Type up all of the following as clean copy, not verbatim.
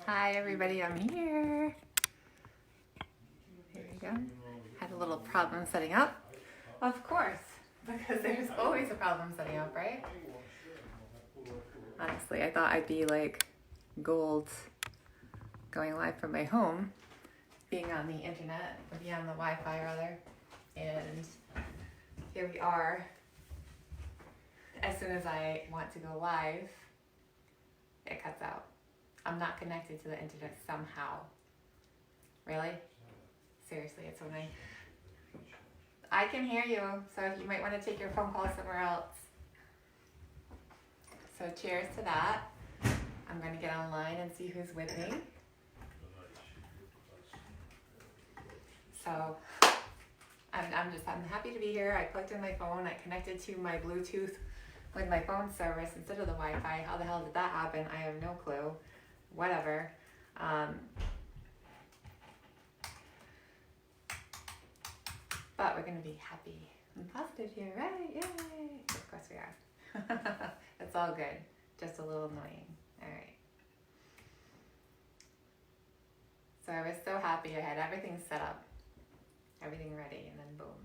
Hi everybody, I'm here. Here we go. Had a little problem setting up. Of course, because there's always a problem setting up, right? Honestly, I thought I'd be like gold going live from my home, being on the internet, or be on the Wi-Fi rather. And here we are. As soon as I want to go live, it cuts out. I'm not connected to the internet somehow. Really? Seriously, it's when I can hear you, so you might want to take your phone call somewhere else. So cheers to that. I'm going to get online and see who's with me. So I'm happy to be here. I plugged in my phone. I connected to my Bluetooth with my phone service instead of the Wi-Fi. How the hell did that happen? I have no clue. Whatever. But we're going to be happy and positive here, right? Yay! Of course we are. It's all good. Just a little annoying. All right. So I was so happy. I had everything set up, everything ready, and then boom.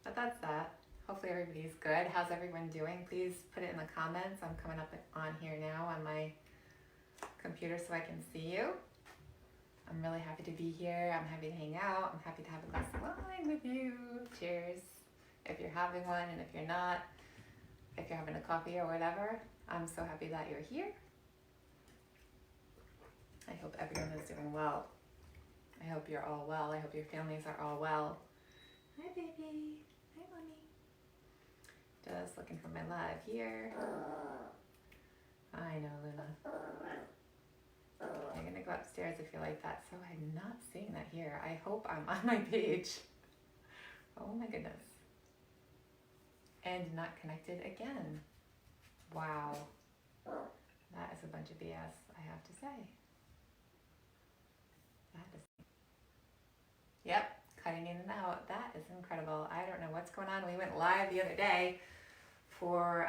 But that's that. Hopefully everybody's good. How's everyone doing? Please put it in the comments. I'm coming up on here now on my computer so I can see you. I'm really happy to be here. I'm happy to hang out. I'm happy to have a glass of wine with you. Cheers. If you're having one, and if you're not, if you're having a coffee or whatever, I'm so happy that you're here. I hope everyone is doing well. I hope you're all well. I hope your families are all well. Hi, baby. Hi, mommy. Just looking for my live here. I know, Luna. I'm going to go upstairs if you like that. So I'm not seeing that here. I hope I'm on my page. Oh my goodness. And not connected again. Wow. That is a bunch of BS, I have to say. That is... Yep, cutting in and out. That is incredible. I don't know what's going on. We went live the other day for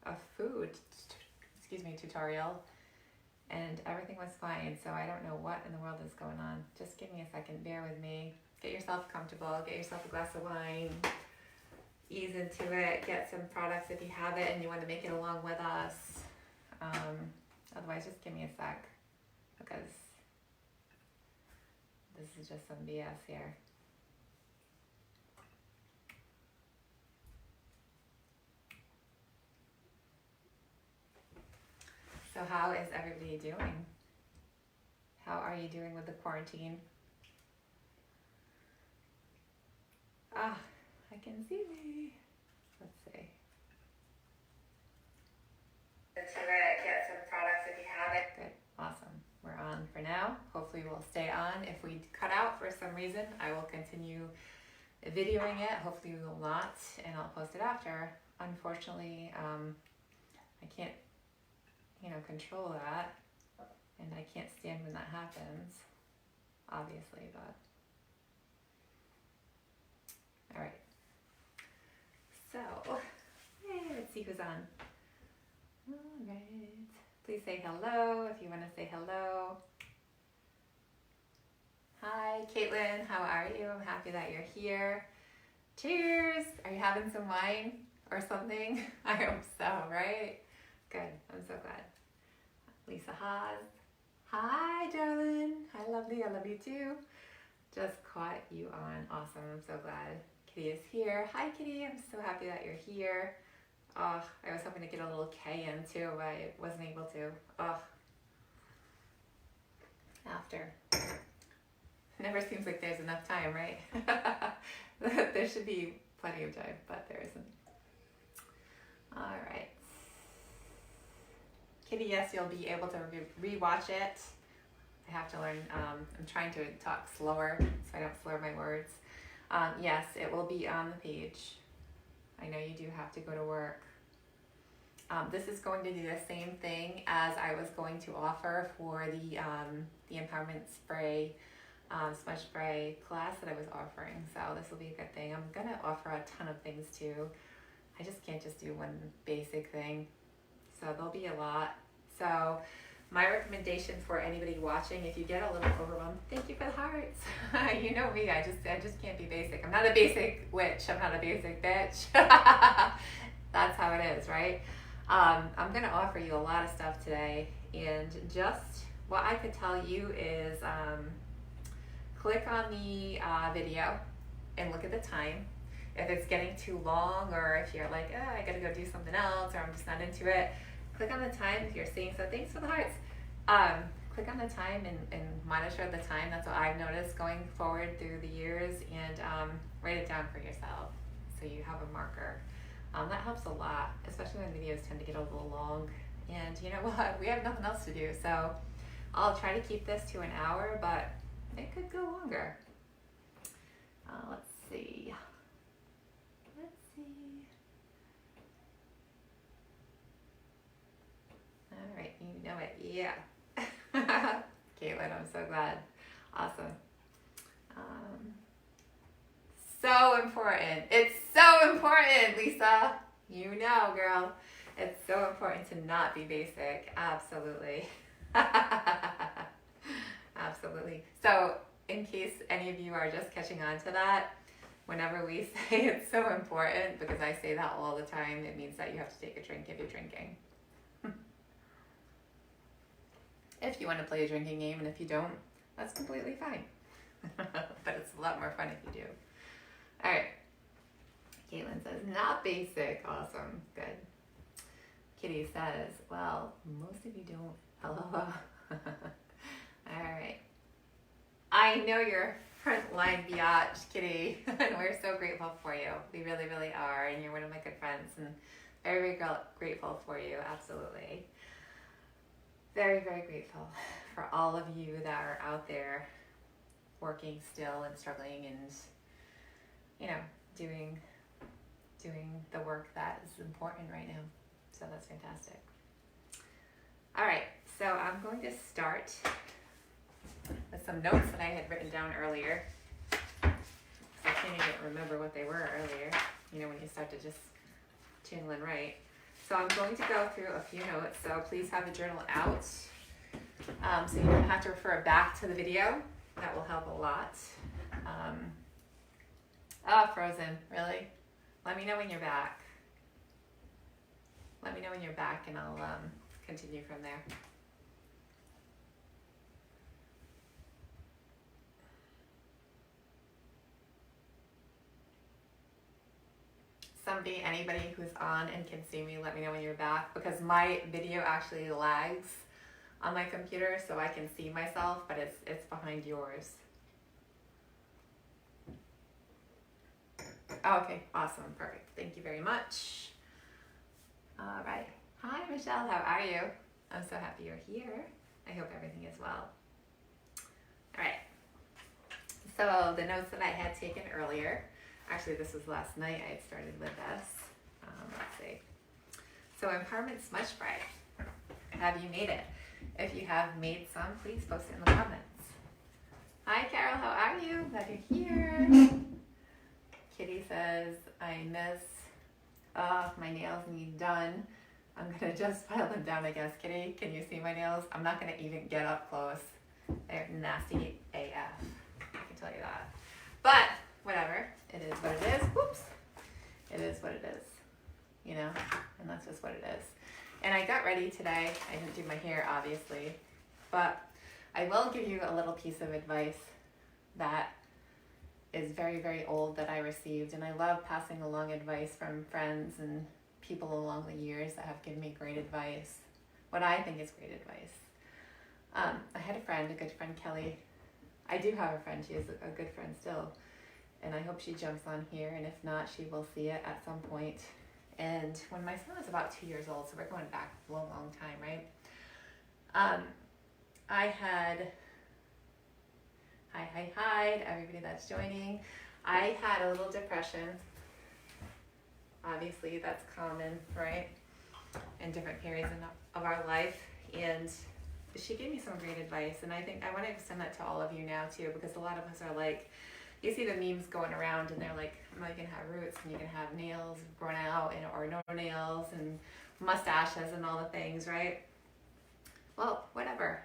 a food, tutorial. And everything was fine, so I don't know what in the world is going on. Just give me a second, bear with me. Get yourself comfortable, get yourself a glass of wine, ease into it, get some products if you have it and you want to make it along with us. Otherwise, just give me a sec, because this is just some BS here. So how is everybody doing? How are you doing with the quarantine? Ah, I can see me. Let's see. Get some products if you have it. Good, awesome. We're on for now. Hopefully we'll stay on. If we cut out for some reason, I will continue videoing it. Hopefully we will not, and I'll post it after. Unfortunately, I can't control that, and I can't stand when that happens, obviously, but all right. So, yay, let's see who's on. All right. Please say hello if you want to say hello. Hi, Caitlin, how are you? I'm happy that you're here. Cheers! Are you having some wine or something? I hope so, right? Good, I'm so glad. Lisa Haas. Hi, darling. Hi, lovely. I love you too. Just caught you on. Awesome. I'm so glad. Kitty is here. Hi, Kitty. I'm so happy that you're here. Oh, I was hoping to get a little K in too, but I wasn't able to. Oh. After. Never seems like there's enough time, right? There should be plenty of time, but there isn't. All right. Kitty, yes, you'll be able to re-watch it. I have to learn, I'm trying to talk slower so I don't slur my words. Yes, it will be on the page. I know you do have to go to work. This is going to do the same thing as I was going to offer for the Empowerment Spray, Smudge Spray class that I was offering. So this will be a good thing. I'm going to offer a ton of things too. I just can't just do one basic thing. So there'll be a lot. So my recommendation for anybody watching, if you get a little overwhelmed, thank you for the hearts. You know me, I just can't be basic. I'm not a basic witch. I'm not a basic bitch. That's how it is, right? I'm going to offer you a lot of stuff today, and just what I could tell you is click on the video and look at the time. If it's getting too long, or if you're like, I gotta go do something else, or I'm just not into it, click on the time. If you're seeing, so thanks for the hearts. Click on the time and monitor the time. That's what I've noticed going forward through the years, and write it down for yourself so you have a marker. That helps a lot, especially when videos tend to get a little long. And you know what? We have nothing else to do, so I'll try to keep this to an hour, but it could go longer. Let's see. All right, you know it, yeah. Caitlin, I'm so glad. Awesome. So important. It's so important, Lisa. You know, girl. It's so important to not be basic. Absolutely. Absolutely. So, in case any of you are just catching on to that, whenever we say it's so important, because I say that all the time, it means that you have to take a drink if you're drinking. If you want to play a drinking game, and if you don't, that's completely fine. But it's a lot more fun if you do. All right. Caitlin says, not basic. Awesome. Good. Kitty says, well, most of you don't. LOL. All right. I know you're frontline biatch, Kitty, and we're so grateful for you. We really, really are, and you're one of my good friends, and very, very grateful for you. Absolutely. Very, very grateful for all of you that are out there working still and struggling and, you know, doing the work that is important right now. So that's fantastic. All right, so I'm going to start with some notes that I had written down earlier. I can't even remember what they were earlier, you know, when you start to just channel and write. So I'm going to go through a few notes, so please have the journal out. So you don't have to refer back to the video. That will help a lot. Frozen, really? Let me know when you're back. Let me know when you're back, and I'll continue from there. Anybody who's on and can see me, let me know when you're back, because my video actually lags on my computer, so I can see myself, but it's behind yours. Okay, awesome, perfect. Thank you very much. All right. Hi, Michelle. How are you? I'm so happy you're here. I hope everything is well. All right. So the notes that I had taken earlier, actually this was last night I had started with this. Let's see. So empowerment smudge spray. Have you made it? If you have made some, please post it in the comments. Hi Carol, how are you? Glad you're here. Kitty says, I miss, my nails need done. I'm gonna just file them down, I guess. Kitty, can you see my nails? I'm not gonna even get up close. They're nasty AF. I can tell you that. But whatever, it is what it is. Whoops. It is what it is, you know, and that's just what it is. And I got ready today. I didn't do my hair, obviously, but I will give you a little piece of advice that is very, very old that I received. And I love passing along advice from friends and people along the years that have given me great advice, what I think is great advice. I had a friend, a good friend, Kelly. I do have a friend. She is a good friend still. And I hope she jumps on here. And if not, she will see it at some point. And when my son was about 2 years old, so we're going back a long, long time, right? I had, hi, everybody that's joining. I had a little depression. Obviously, that's common, right? In different periods of our life. And she gave me some great advice. And I think I want to extend that to all of you now, too, because a lot of us are like, you see the memes going around and they're like, well, you can have roots and you can have nails grown out or no nails and mustaches and all the things, right? Well, whatever.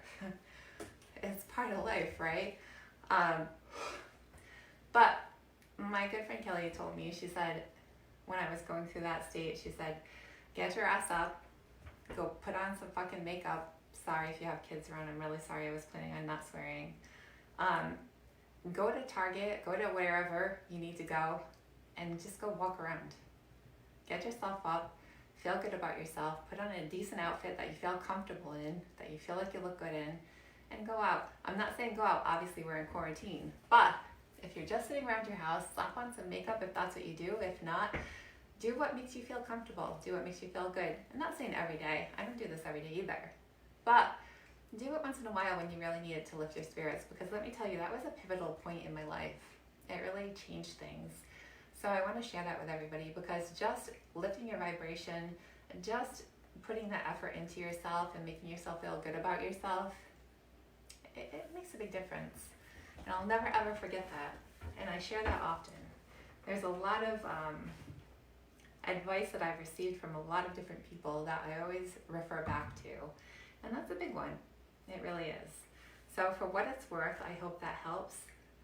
It's part of life, right? Um, but my good friend Kelly told me, she said, when I was going through that state, she said, get your ass up, go put on some fucking makeup. Sorry if you have kids around, I'm really sorry, I was planning on not swearing. Go to Target, go to wherever you need to go, and just go walk around. Get yourself up, feel good about yourself, put on a decent outfit that you feel comfortable in, that you feel like you look good in, and go out. I'm not saying go out, obviously we're in quarantine, but if you're just sitting around your house, slap on some makeup if that's what you do. If not, do what makes you feel comfortable. Do what makes you feel good. I'm not saying every day. I don't do this every day either. But do it once in a while when you really need it to lift your spirits, because let me tell you, that was a pivotal point in my life. It really changed things. So I want to share that with everybody, because just lifting your vibration, just putting that effort into yourself and making yourself feel good about yourself, it makes a big difference. And I'll never ever forget that. And I share that often. There's a lot of advice that I've received from a lot of different people that I always refer back to. And that's a big one. It really is. So for what it's worth, I hope that helps.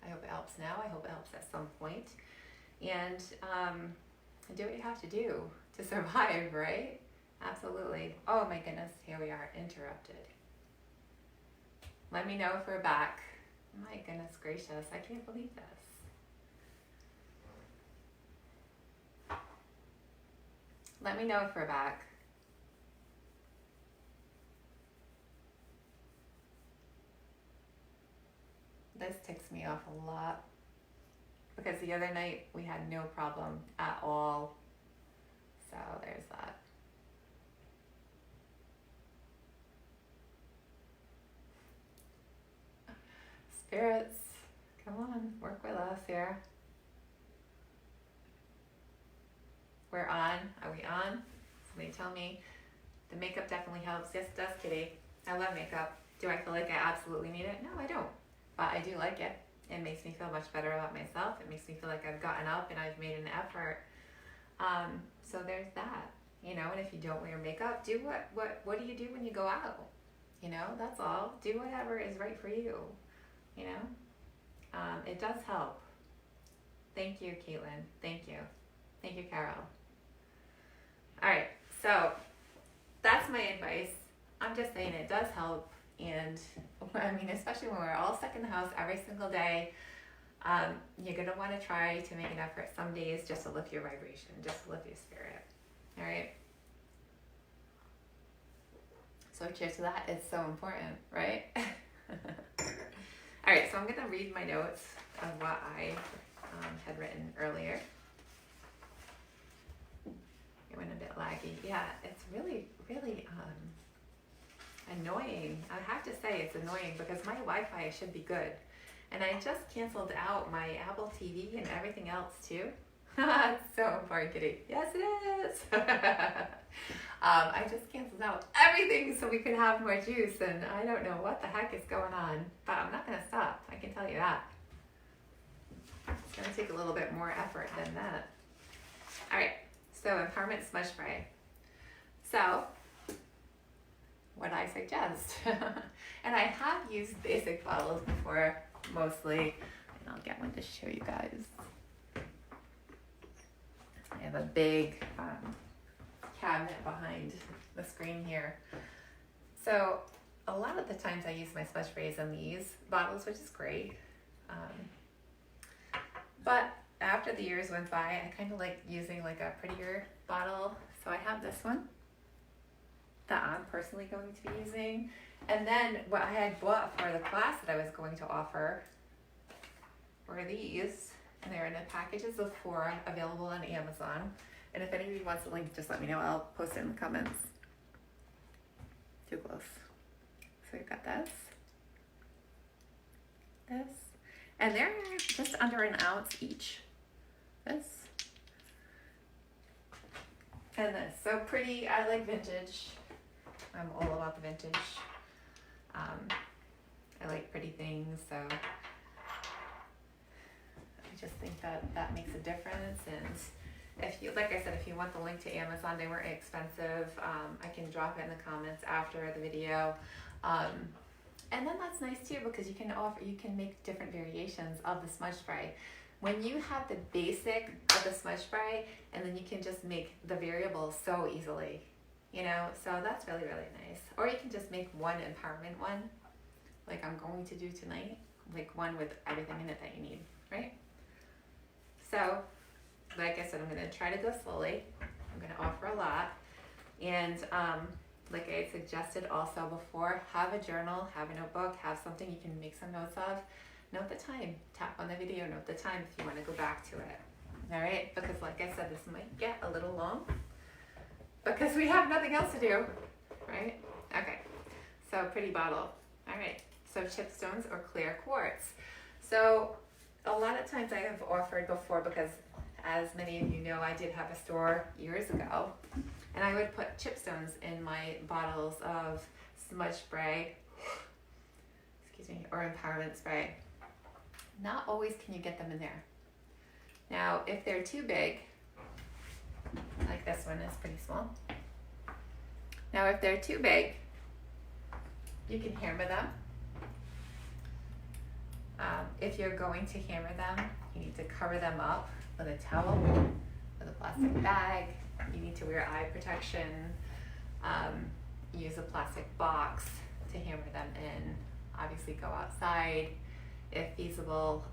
I hope it helps now. I hope it helps at some point. And do what you have to do to survive, right? Absolutely. Oh my goodness, here we are, interrupted. Let me know if we're back. My goodness gracious, I can't believe this. Let me know if we're back. This ticks me off a lot, because the other night we had no problem at all. So there's that. Spirits, come on, work with us here. We're on. Are we on? Somebody tell me. The makeup definitely helps. Yes, it does, Kitty. I love makeup. Do I feel like I absolutely need it? No, I don't. But I do like it. It makes me feel much better about myself. It makes me feel like I've gotten up and I've made an effort. So there's that. You know, and if you don't wear makeup, do what do you do when you go out? You know, that's all. Do whatever is right for you. You know, it does help. Thank you, Caitlin. Thank you. Thank you, Carol. All right, so that's my advice. I'm just saying it does help. And I mean, especially when we're all stuck in the house every single day, you're going to want to try to make an effort some days just to lift your vibration, just to lift your spirit. All right. So cheers to that. It's so important, right? All right, so I'm going to read my notes of what I had written earlier. It went a bit laggy. Yeah, it's really, really annoying. I have to say it's annoying because my Wi-Fi should be good. And I just canceled out my Apple TV and everything else too. It's so important, Kitty. Yes, it is. I just canceled out everything so we could have more juice, and I don't know what the heck is going on, but I'm not going to stop. I can tell you that. It's going to take a little bit more effort than that. All right, so empowerment smudge spray. So, what I suggest, and I have used basic bottles before, mostly, and I'll get one to show you guys. I have a big cabinet behind the screen here. So a lot of the times I use my smudge sprays in these bottles, which is great. But after the years went by, I kind of like using like a prettier bottle. So I have this one that I'm personally going to be using. And then what I had bought for the class that I was going to offer were these. And they're in the packages of 4 available on Amazon. And if anybody wants the link, just let me know. I'll post it in the comments. Too close. So we've got this. And they're just under an ounce each. This. And this. So pretty. I like vintage. I'm all about the vintage. I like pretty things, so I just think that makes a difference. And if you, like I said, if you want the link to Amazon, they weren't expensive. I can drop it in the comments after the video. And then that's nice too, because you can make different variations of the smudge spray. When you have the basic of the smudge spray, and then you can just make the variables so easily, you know, so that's really, really nice. Or you can just make one empowerment one, like I'm going to do tonight, like one with everything in it that you need, right? So, like I said, I'm going to try to go slowly. I'm going to offer a lot. And like I had suggested also before, have a journal, have a notebook, have something you can make some notes of. Note the time. Tap on the video, note the time if you want to go back to it. All right? Because like I said, this might get a little long because we have nothing else to do, right? Okay. So pretty bottle. All right. So chipstones or clear quartz. So a lot of times I have offered before, because as many of you know, I did have a store years ago, and I would put chipstones in my bottles of smudge spray, excuse me, or empowerment spray. Not always can you get them in there. Now, if they're too big, like this one is pretty small. Now, if they're too big, you can hammer them. If you're going to hammer them, you need to cover them up with a towel, with a plastic bag. You need to wear eye protection. Use a plastic box to hammer them in. Obviously, go outside if feasible.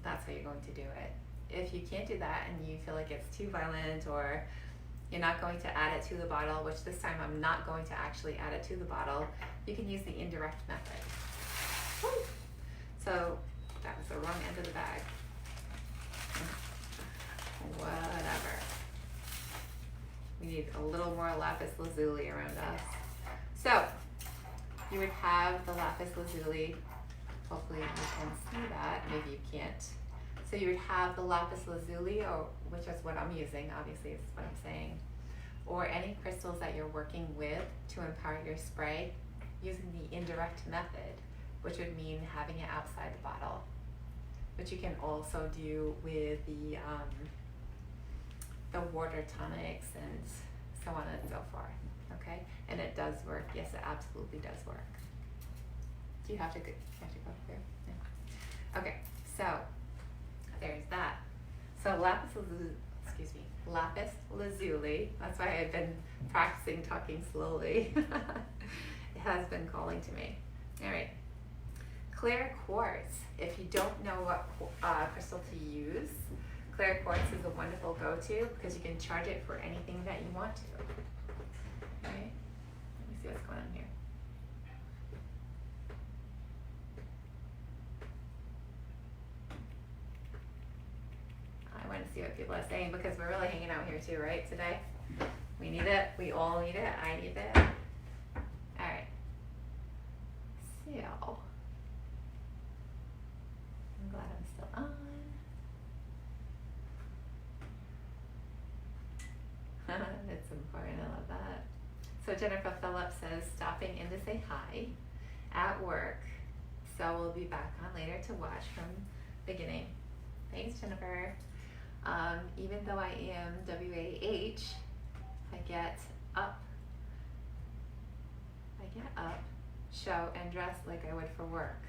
That's how you're going to do it. If you can't do that and you feel like it's too violent, or you're not going to add it to the bottle, which this time I'm not going to actually add it to the bottle, you can use the indirect method. Woo! So that was the wrong end of the bag. Whatever. We need a little more lapis lazuli around us. So you would have the lapis lazuli. Hopefully you can see that. Maybe you can't. So you would have the lapis lazuli, or which is what I'm using, obviously is what I'm saying, or any crystals that you're working with to empower your spray using the indirect method, which would mean having it outside the bottle, which you can also do with the water tonics and so on and so forth. Okay, and it does work. Yes, it absolutely does work. Do you have to go through? Yeah. Okay, so there's that. So lapis lazuli. That's why I've been practicing talking slowly. It has been calling to me. All right. Clear quartz. If you don't know what crystal to use, clear quartz is a wonderful go-to because you can charge it for anything that you want to. Okay. Let me see what's going on here. I want to see what people are saying because we're really hanging out here too, right, today? We need it. We all need it. I need it. All right. So, I'm glad I'm still on. It's important. I love that. So Jennifer Phillips says, stopping in to say hi at work. So we'll be back on later to watch from beginning. Thanks, Jennifer. Even though I am WAH, I get up, show, and dress like I would for work.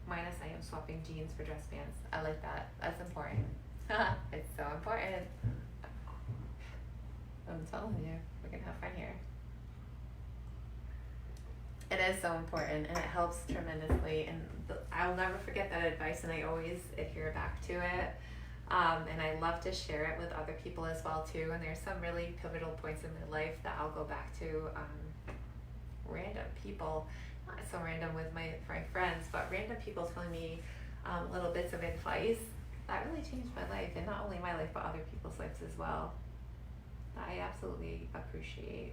Minus I am swapping jeans for dress pants. I like that. That's important. It's so important. I'm telling you, we're gonna have fun here. It is so important, and it helps tremendously. And I'll never forget that advice, and I always adhere back to it. And I love to share it with other people as well too. And there's some really pivotal points in my life that I'll go back to. Random people, not so random with my friends, but random people telling me little bits of advice that really changed my life, and not only my life but other people's lives as well. That I absolutely appreciate.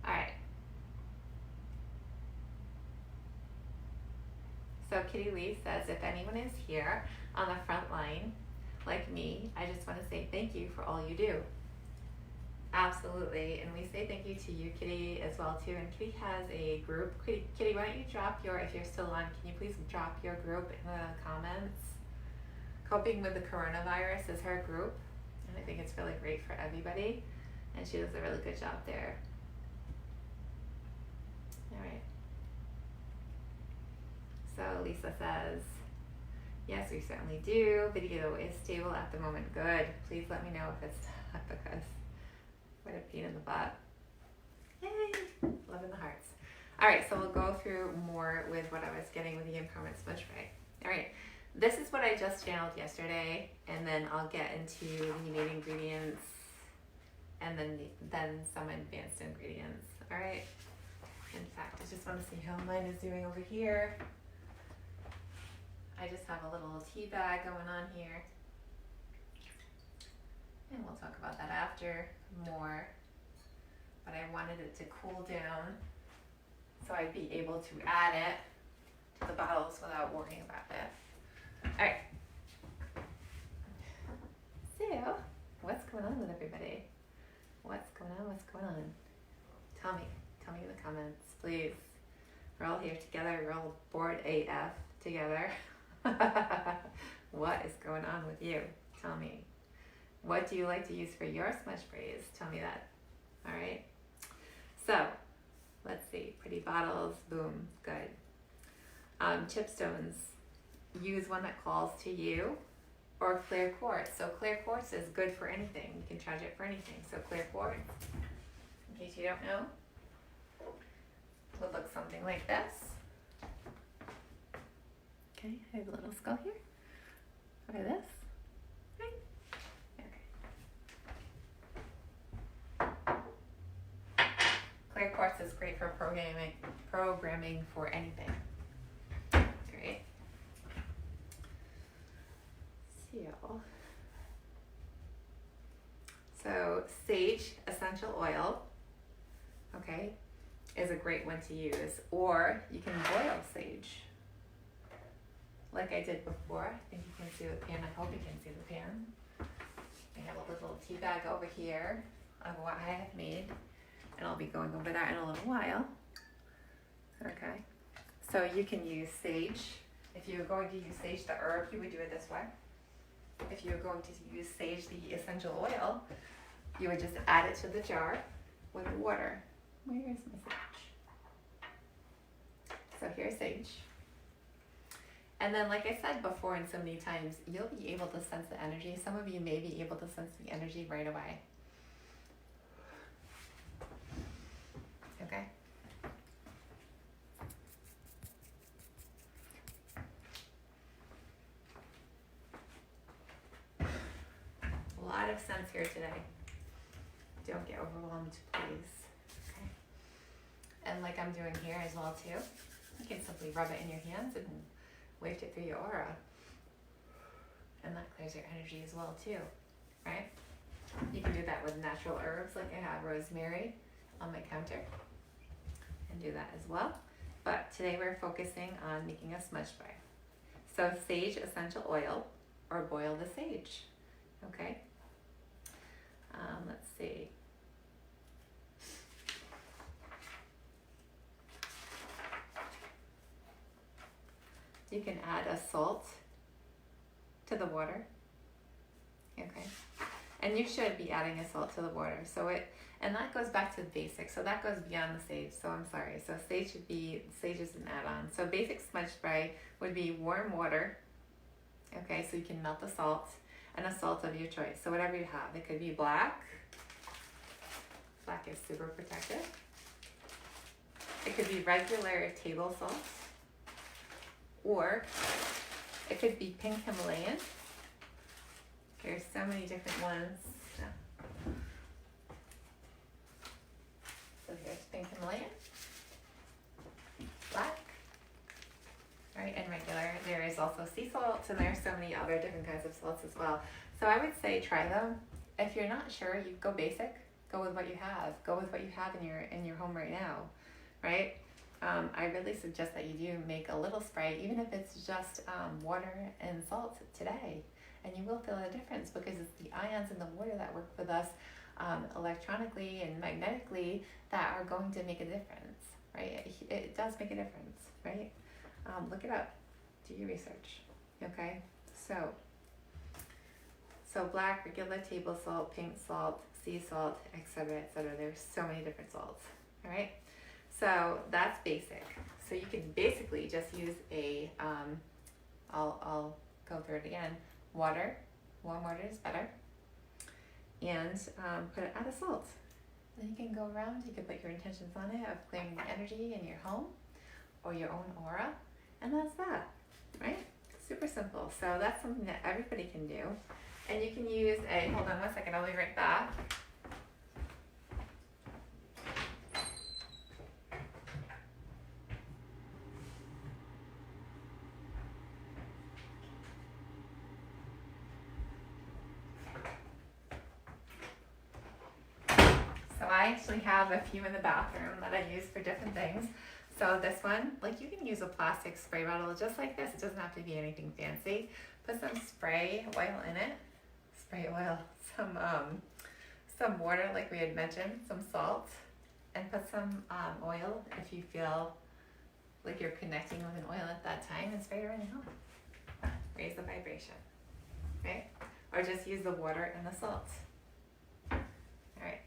All right. So Kitty Lee says, if anyone is here on the front line, like me, I just want to say thank you for all you do. Absolutely. And we say thank you to you, Kitty, as well, too. And Kitty has a group. Kitty, why don't you drop your, if you're still on, can you please drop your group in the comments? Coping with the Coronavirus is her group. And I think it's really great for everybody. And she does a really good job there. All right. So Lisa says, yes, we certainly do. Video is stable at the moment. Good. Please let me know if it's not, because what a pain in the butt. Yay! Love in the hearts. All right, so we'll go through more with what I was getting with the Empowerment Smudge Spray. All right, this is what I just channeled yesterday, and then I'll get into the main ingredients and then some advanced ingredients. All right. In fact, I just want to see how mine is doing over here. I just have a little tea bag going on here. And we'll talk about that after more. But I wanted it to cool down so I'd be able to add it to the bottles without worrying about it. All right. So, what's going on with everybody? What's going on? What's going on? Tell me in the comments, please. We're all here together. We're all bored AF together. What is going on with you? Tell me. What do you like to use for your smudge sprays? Tell me that. All right. So, let's see. Pretty bottles. Boom. Good. Chipstones. Use one that calls to you, or clear quartz. So clear quartz is good for anything. You can charge it for anything. So clear quartz, in case you don't know, would look something like this. Okay, I have a little skull here. Or this. Right. Okay. Clear quartz is great for programming for anything. Great. So sage essential oil, okay, is a great one to use. Or you can boil sage, like I did before. I think you can see the pan. I hope you can see the pan. I have a little tea bag over here of what I have made, and I'll be going over that in a little while. Okay, so you can use sage. If you're going to use sage, the herb, you would do it this way. If you're going to use sage, the essential oil, you would just add it to the jar with water. Where's my sage? So here's sage. And then, like I said before and so many times, you'll be able to sense the energy. Some of you may be able to sense the energy right away. Okay? A lot of sense here today. Don't get overwhelmed, please. Okay. And like I'm doing here as well too, you can simply rub it in your hands and waft it through your aura. And that clears your energy as well too, right? You can do that with natural herbs, like I have rosemary on my counter, and do that as well. But today we're focusing on making a smudge spray. So sage essential oil, or boil the sage, okay? Let's see. You can add a salt to the water, okay? And you should be adding a salt to the water. And that goes back to the basics. So that goes beyond the sage. So I'm sorry. So sage is an add-on. So basic smudge spray would be warm water, okay? So you can melt the salt, and a salt of your choice. So whatever you have. It could be black. Black is super protective. It could be regular table salt. Or it could be pink Himalayan. There's so many different ones. So here's pink Himalayan, black, right, and regular. There is also sea salt, and there's so many other different kinds of salts as well. So I would say try them. If you're not sure, you go basic. Go with what you have. Go with what you have in your home right now, right? I really suggest that you do make a little spray, even if it's just water and salt today, and you will feel a difference, because it's the ions in the water that work with us electronically and magnetically that are going to make a difference, right? It does make a difference, right? Look it up. Do your research, okay? So black, regular table salt, pink salt, sea salt, etc., etc. There's so many different salts, all right? So that's basic. So you can basically just use a, I'll go through it again, water, warm water is better, and add a salt. Then you can go around, you can put your intentions on it of claiming the energy in your home or your own aura, and that's that, right? Super simple. So that's something that everybody can do. And you can use a, hold on one second, I'll be right back. So I actually have a few in the bathroom that I use for different things. So this one, like you can use a plastic spray bottle just like this. It doesn't have to be anything fancy. Put some spray oil in it. Spray oil, some water like we had mentioned, some salt, and put some oil if you feel like you're connecting with an oil at that time, and spray it around your home. Raise the vibration, right? Or just use the water and the salt. All right.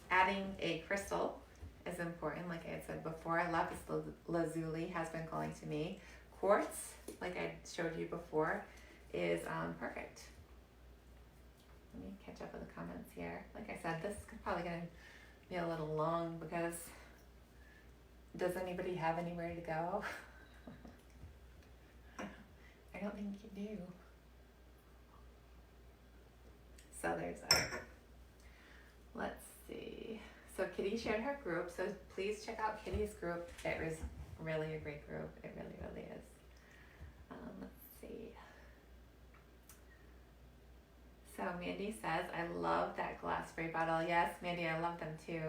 Adding a crystal is important, like I had said before. Lapis lazuli has been calling to me. Quartz, like I showed you before, is perfect. Let me catch up with the comments here. Like I said, this is probably going to be a little long because does anybody have anywhere to go? I don't think you do. So there's that. Let's see. So Kitty shared her group, so please check out Kitty's group. It was really a great group. It really, really is. Let's see. So Mandy says, I love that glass spray bottle. Yes, Mandy, I love them too.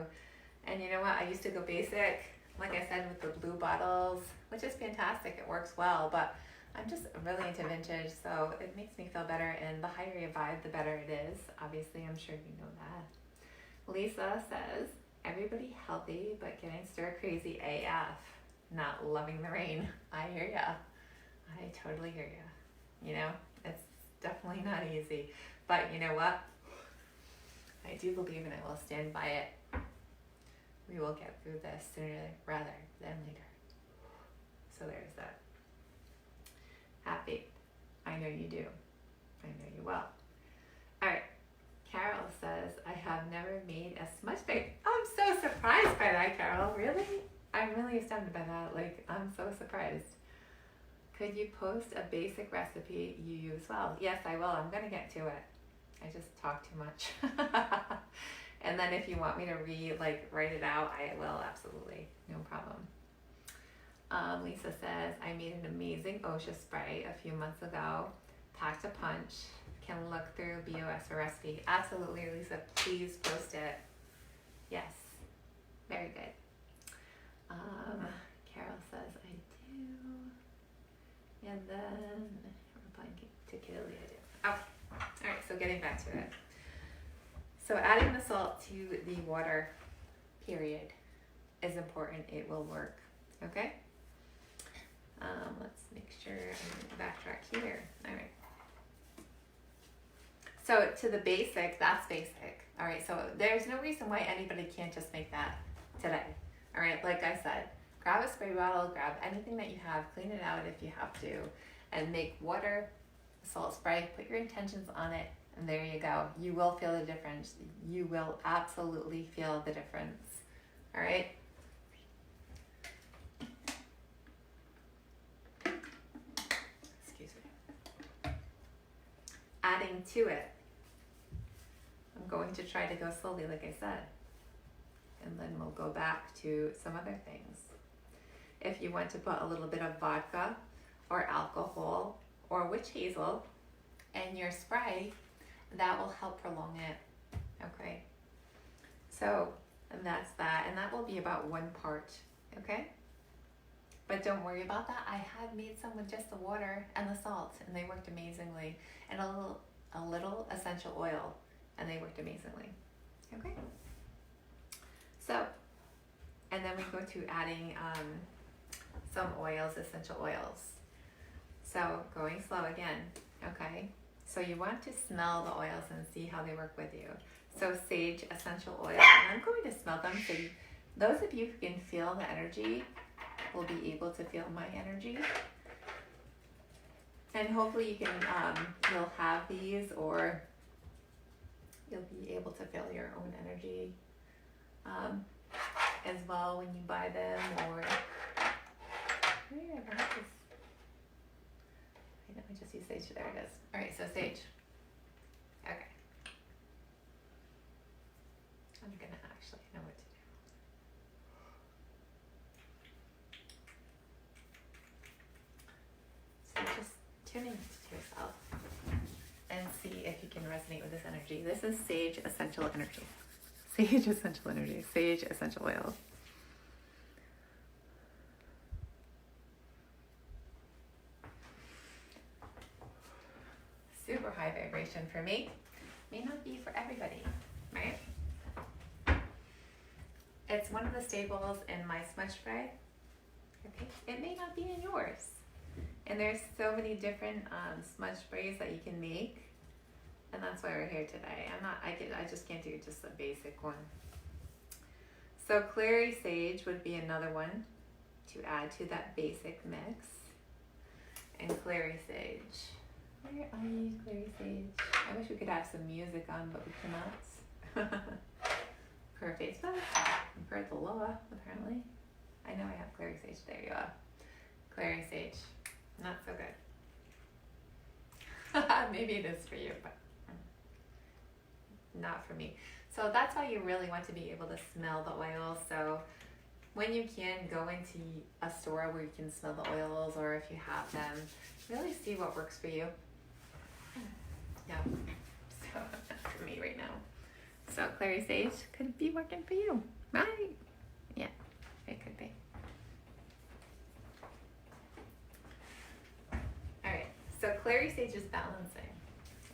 And you know what? I used to go basic, like I said, with the blue bottles, which is fantastic. It works well, but I'm just really into vintage, so it makes me feel better. And the higher you vibe, the better it is. Obviously, I'm sure you know that. Lisa says, everybody healthy, but getting stir crazy AF. Not loving the rain. I hear ya. I totally hear ya. You know, it's definitely not easy. But you know what? I do believe, and I will stand by it. We will get through this sooner rather than later. So there's that. Happy. I know you do. I know you will. All right. Carol says, I have never made a smudge bag. I'm so surprised by that, Carol. Really? I'm really astounded by that. Like, I'm so surprised. Could you post a basic recipe you use well? Yes, I will. I'm going to get to it. I just talk too much. And then if you want me to write it out, I will, absolutely. No problem. Lisa says, I made an amazing OSHA spray a few months ago. Packed a punch. Can look through BOS for recipe. Absolutely, Lisa. Please post it. Yes. Very good. Carol says, I do. And then, replying to Kitty, I do. Okay. All right, so getting back to it. So adding the salt to the water, period, is important. It will work. Okay? Let's make sure I'm backtrack here. All right. So to the basic, that's basic. All right, so there's no reason why anybody can't just make that today. All right, like I said, grab a spray bottle, grab anything that you have, clean it out if you have to, and make water, salt spray, put your intentions on it, and there you go. You will feel the difference. You will absolutely feel the difference. All right? Excuse me. Adding to it, I'm going to try to go slowly, like I said, and then we'll go back to some other things. If you want to put a little bit of vodka or alcohol or witch hazel in your spray, that will help prolong it. Okay? So, and that's that. And that will be about 1 part. Okay? But don't worry about that. I had made some with just the water and the salt, and they worked amazingly. And a little essential oil, and they worked amazingly. Okay? So, and then we go to adding some oils, essential oils. So going slow again, okay? So you want to smell the oils and see how they work with you. So sage essential oil, and I'm going to smell them so Those of you who can feel the energy will be able to feel my energy. And hopefully you can, you'll have these, or you'll be able to feel your own energy as well when you buy them, or I just use sage. There it is. All right, so sage. Okay. I'm gonna actually know what to do. So just tune into yourself and see if you can resonate with this energy. This is sage essential energy. Sage essential energy. Sage essential oil. Super high vibration for me. May not be for everybody, right? It's one of the staples in my smudge spray. Okay, it may not be in yours. And there's so many different smudge sprays that you can make, and that's why we're here today. I just can't do just a basic one. So clary sage would be another one to add to that basic mix. And clary sage. Where are you, clary sage? I wish we could have some music on, but we cannot. Per Facebook, per the law, apparently. I know I have clary sage. There you are. Clary sage. Not so good. Maybe it is for you, but not for me. So that's why you really want to be able to smell the oils. So when you can, go into a store where you can smell the oils, or if you have them, really see what works for you. Yeah, so that's for me right now. So clary sage could be working for you, right? Yeah, it could be. All right, so clary sage is balancing.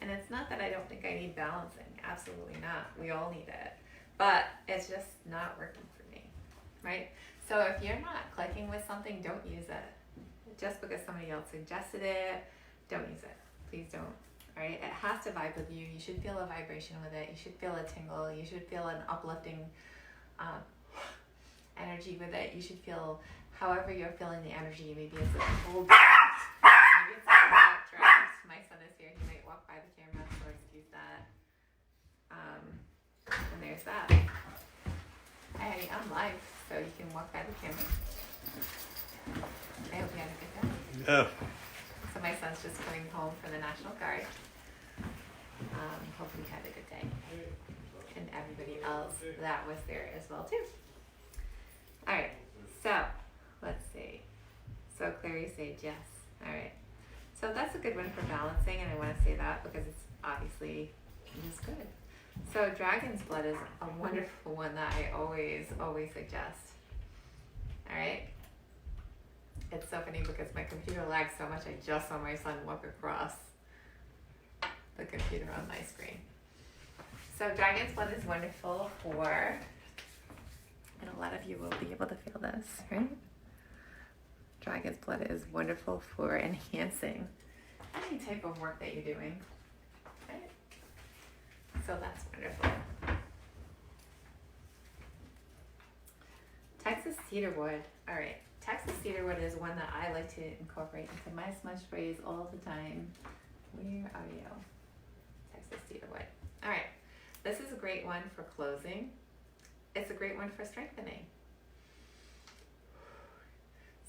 And it's not that I don't think I need balancing. Absolutely not. We all need it. But it's just not working for me, right? So if you're not clicking with something, don't use it. Just because somebody else suggested it, don't use it. Please don't. All right? It has to vibe with you. You should feel a vibration with it. You should feel a tingle. You should feel an uplifting energy with it. You should feel however you're feeling the energy. Maybe it's a cold draft. Maybe it's a hot draft. My son is here. He might walk by the camera, so excuse that. And there's that. Hey, I'm live, so you can walk by the camera. I hope you had a good day. Yeah. So my son's just coming home from the National Guard. Hope you had a good day. And everybody else that was there as well too. Alright, so let's see. So clary sage, yes. Alright. So that's a good one for balancing, and I want to say that because it's obviously just good. So dragon's blood is a wonderful one that I always suggest. Alright? It's so funny because my computer lags so much, I just saw my son walk across the computer on my screen. So dragon's blood is wonderful for, and a lot of you will be able to feel this, right? Dragon's blood is wonderful for enhancing any type of work that you're doing, right? So that's wonderful. Texas cedarwood. All right. Texas cedarwood is one that I like to incorporate into my smudge sprays all the time. Where are you? Texas cedarwood. All right. This is a great one for closing. It's a great one for strengthening.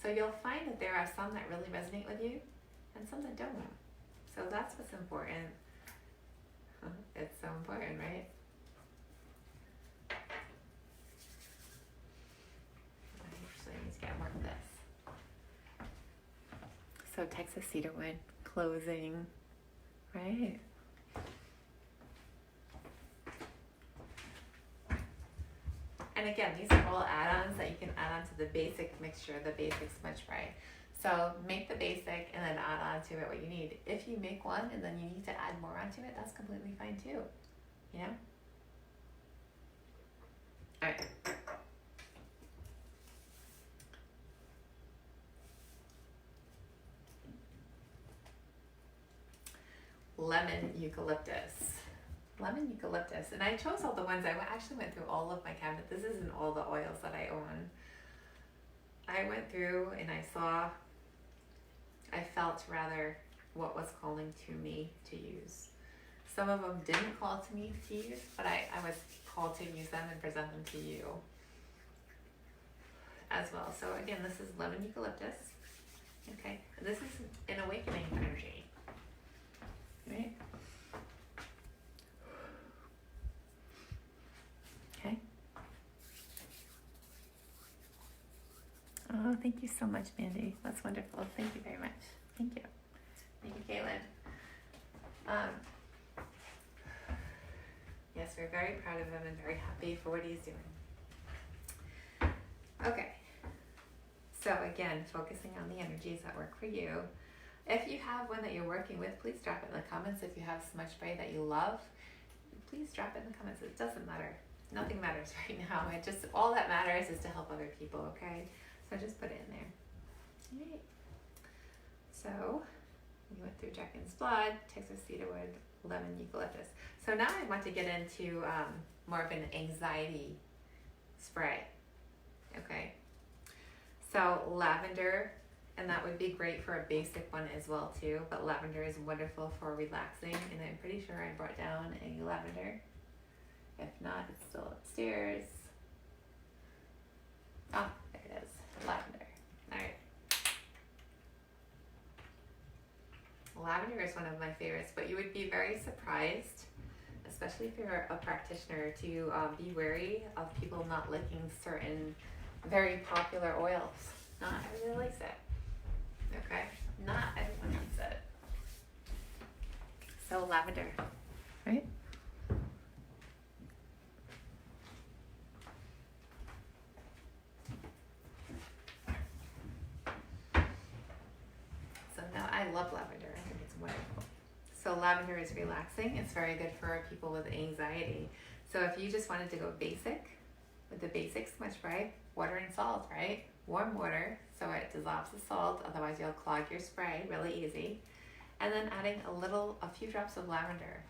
So you'll find that there are some that really resonate with you and some that don't. So that's what's important. It's so important, right? I need to get more of this. So Texas cedarwood, closing, right? And again, these are all add-ons that you can add on to the basic mixture, the basic smudge spray. So make the basic and then add on to it what you need. If you make one and then you need to add more onto it, that's completely fine too. You know? All right. Lemon eucalyptus. lemon eucalyptus. And I chose all the ones, actually went through all of my cabinet. This isn't all the oils that I own. I went through and I felt rather what was calling to me to use. Some of them didn't call to me to use, but I was called to use them and present them to you as well. So again, this is lemon eucalyptus. Okay, this is an awakening energy, right? Okay. Oh, thank you so much, Mandy. That's wonderful. Thank you very much. Thank you. Thank you, Kaylin. Yes, we're very proud of him and very happy for what he's doing. Okay. So again, focusing on the energies that work for you. If you have one that you're working with, please drop it in the comments. If you have smudge spray that you love, please drop it in the comments. It doesn't matter. Nothing matters right now. All that matters is to help other people, okay? So just put it in there. All right. So we went through Jenkins blood, Texas cedarwood, lemon eucalyptus. So now I want to get into more of an anxiety spray. Okay. So lavender, and that would be great for a basic one as well too, but lavender is wonderful for relaxing, and I'm pretty sure I brought down a lavender. If not, it's still upstairs. Oh, there it is, lavender. All right. Lavender is one of my favorites, but you would be very surprised, especially if you're a practitioner, to be wary of people not liking certain very popular oils. Not everyone likes it. Okay? Not everyone likes it. So lavender, right? So now I love lavender. I think it's wonderful. So lavender is relaxing. It's very good for people with anxiety. So if you just wanted to go basic, with the basic smudge spray, water and salt, right? Warm water, so it dissolves the salt, otherwise you'll clog your spray really easy. And then adding a few drops of lavender.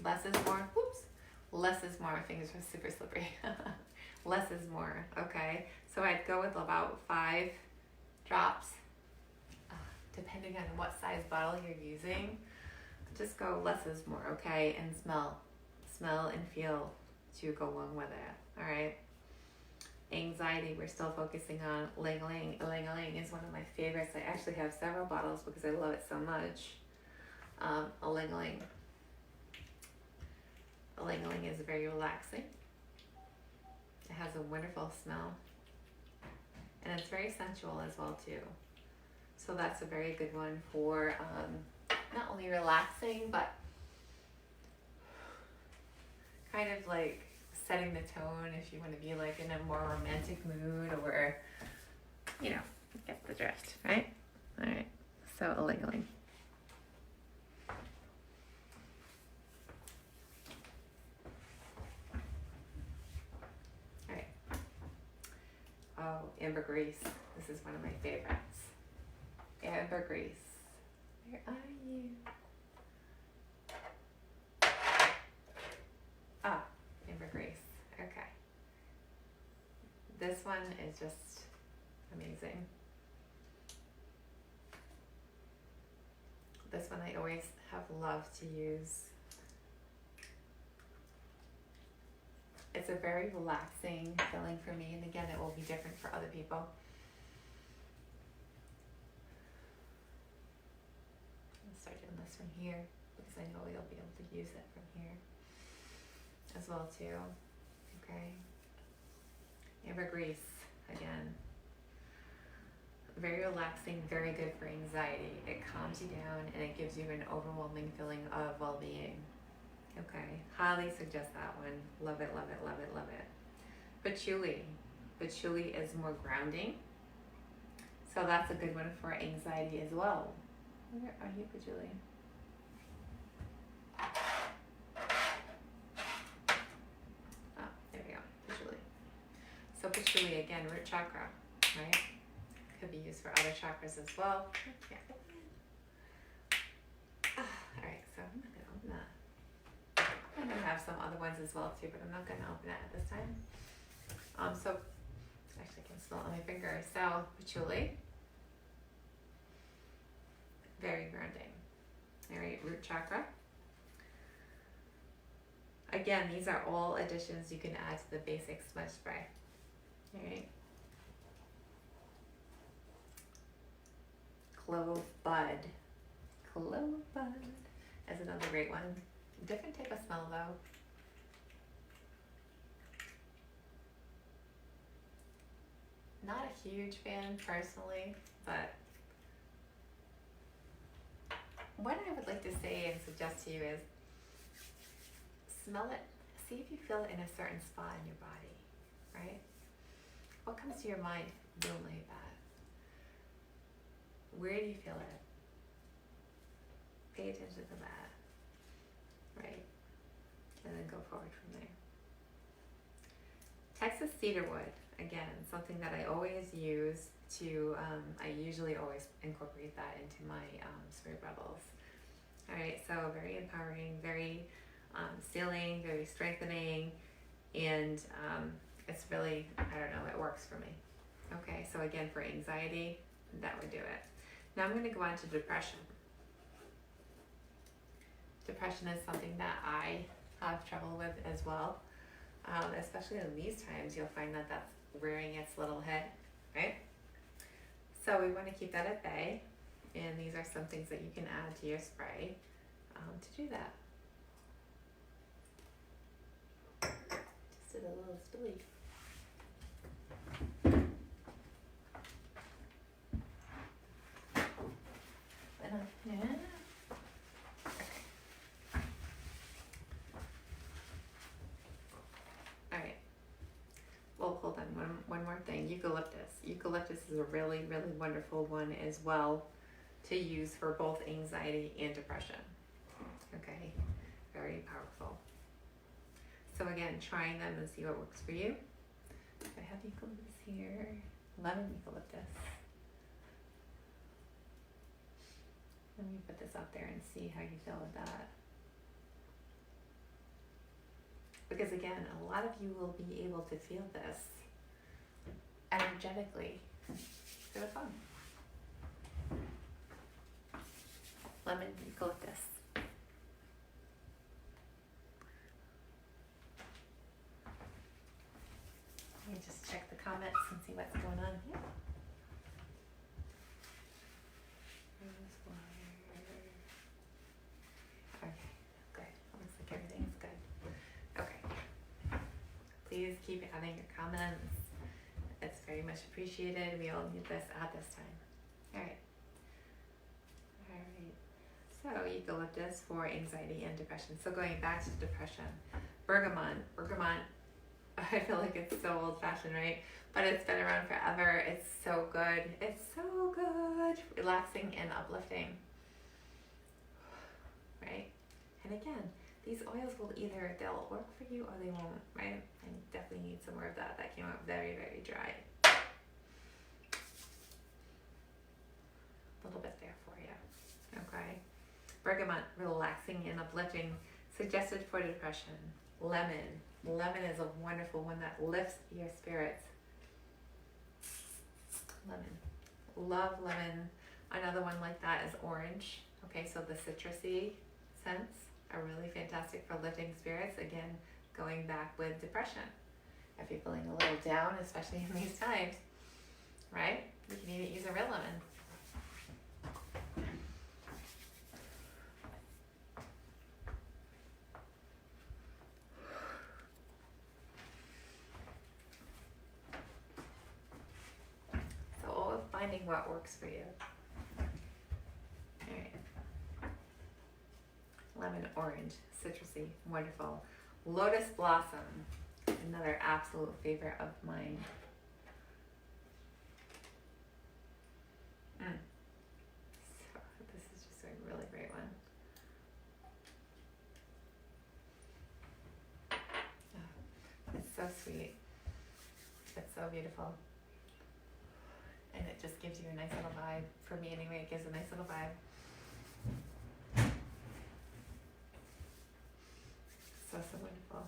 Less is more, whoops, less is more, my fingers are super slippery. Less is more, okay? So I'd go with about 5 drops, depending on what size bottle you're using. Just go less is more, okay? And smell and feel to go along with it, all right? Anxiety, we're still focusing on Ling-a-ling. Ling-a-ling is one of my favorites. I actually have several bottles because I love it so much. A Ling-a-ling. A Ling-a-ling is very relaxing. It has a wonderful smell. And it's very sensual as well too. So that's a very good one for not only relaxing, but kind of like setting the tone if you want to be like in a more romantic mood, or, you know, get the drift, right? All right, so a Ling-a-ling. All right. Oh, ambergris. This is one of my favorites. Ambergris. Where are you? Ah, ambergris. Okay. This one is just amazing. This one I always have loved to use. It's a very relaxing feeling for me, and again, it will be different for other people. I'll start doing this from here because I know you'll be able to use it from here as well too. Okay. Ambergris, again. Very relaxing, very good for anxiety. It calms you down and it gives you an overwhelming feeling of well-being. Okay, highly suggest that one. Love it, love it, love it, love it. Patchouli. Patchouli is more grounding. So that's a good one for anxiety as well. Where are you, patchouli? Oh, there we go, patchouli. So patchouli, again, root chakra, right? Could be used for other chakras as well. Yeah. All right, so I'm not gonna open that. And I have some other ones as well too, but I'm not going to open it at this time. So actually I can smell it on my finger. So patchouli, very grounding. All right, root chakra. Again, these are all additions you can add to the basic smudge spray. All right. Clove bud. Clove bud is another great one. Different type of smell though. Not a huge fan personally, but what I would like to say and suggest to you is smell it, see if you feel it in a certain spot in your body, right? What comes to your mind? Boom, like that. Where do you feel it? Pay attention to that, right? And then go forward from there. Texas cedarwood, again, something that I always use to, I usually always incorporate that into my spirit rebels. All right, so very empowering, very sealing, very strengthening, and it's really, I don't know, it works for me. Okay, so again, for anxiety, that would do it. Now I'm going to go on to depression. Depression is something that I have trouble with as well. Especially in these times, you'll find that that's rearing its little head, right? So we want to keep that at bay, and these are some things that you can add to your spray to do that. Just did a little spilly. Yeah. Alright. Well, hold on. One more thing. Eucalyptus. Eucalyptus is a really, really wonderful one as well to use for both anxiety and depression. Okay. Very powerful. So again, trying them and see what works for you. I have eucalyptus here. Lemon eucalyptus. Let me put this out there and see how you feel with that. Because again, a lot of you will be able to feel this energetically. So it's fun. Lemon eucalyptus. Let me just check the comments and see what's going on here. Okay, good. Looks like everything's good. Okay. Please keep adding your comments. It's very much appreciated. We all need this at this time. Alright. Alright. So eucalyptus for anxiety and depression. So going back to depression. Bergamot. Bergamot, I feel like it's so old fashioned, right? But it's been around forever. It's so good. It's so good. Relaxing and uplifting. Right? And again, these oils will either, they'll work for you or they won't, right? I definitely need some more of that. That came out very, very dry. A little bit there for you. Okay. Bergamot, relaxing and uplifting. Suggested for depression. Lemon. Lemon is a wonderful one that lifts your spirits. Lemon. Love lemon. Another one like that is orange. Okay, so the citrusy scents are really fantastic for lifting spirits. Again, going back with depression. If you're feeling a little down, especially in these times, right? You can even use a real lemon. Finding what works for you. Alright. Lemon, orange, citrusy, wonderful. Lotus blossom, another absolute favorite of mine. So, this is just a really great one. Oh, it's so sweet. It's so beautiful. And it just gives you a nice little vibe. For me anyway, it gives a nice little vibe. So wonderful.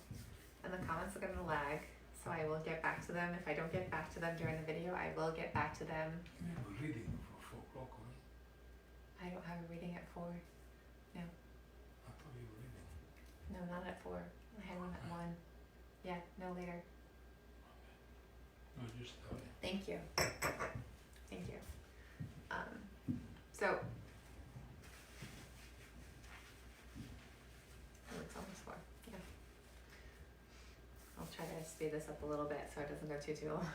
And the comments are going to lag, so I will get back to them. If I don't get back to them during the video, I will get back to them. You have a reading for 4 o'clock, right? I don't have a reading at 4. No. I thought you were reading. No, not at 4. I had one at 1. Yeah, no later. No, just tell me. Thank you. Thank you. So, oh, it's almost 4. Yeah. I'll try to speed this up a little bit so it doesn't go too long.